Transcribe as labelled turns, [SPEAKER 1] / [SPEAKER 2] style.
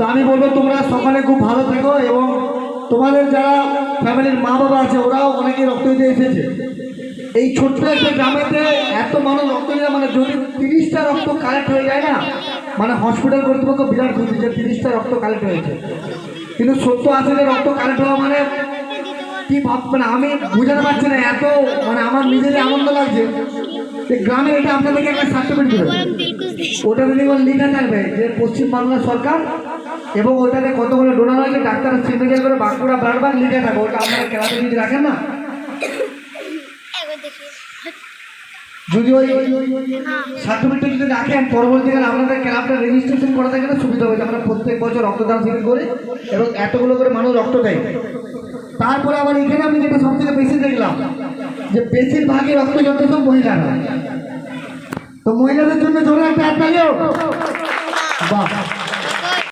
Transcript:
[SPEAKER 1] তো আমি বলবো তোমরা সকালে খুব ভালো থেকো, এবং তোমাদের যারা ফ্যামিলির মা বাবা আছে ওরাও অনেকে রক্ত দিতে এসেছে। এই ছোট্ট একটা গ্রামেতে এত মানুষ রক্ত দিতে, মানে যদি 30টা রক্ত কালেক্ট হয়ে যায় না, মানে হসপিটাল কর্তৃপক্ষ বিরাট খুশি যে 30টা রক্ত কালেক্ট হয়েছে। কিন্তু 70-80টা রক্ত কালেক্ট হওয়া মানে কি ভাববেন, আমি বুঝাতে পারছি না। এত মানে আমার নিজেরই আনন্দ লাগছে যে গ্রামে এটা আপনাদেরকে একটা সার্টিফিকেট দেবে, ওটাতে দেখবেন লেখা থাকবে যে পশ্চিমবাংলা সরকার, এবং ওটাতে কতগুলো ডোনার আছে, ডাক্তার সিগনেচার করে বাঁকুড়া ব্লাড ব্যাংক লিখে থাকবে। ওটা আপনারা ক্লাসে যদি রাখেন না, যদি ওই সার্টিফিকেট যদি রাখেন, পরবর্তীকালে আপনাদের ক্লাবটা রেজিস্ট্রেশন করা থাকে না, সুবিধা হবে। আমরা প্রত্যেক বছর রক্তদান শিবির করি এবং এতগুলো করে মানুষ রক্ত দেয়। তারপরে আবার এখানে আমি যেটা সব থেকে বেশি দেখলাম যে বেশিরভাগই রক্ত যত সব মহিলারা। তো মহিলাদের জন্য জোরে একটা হাত তালিও। বাহ।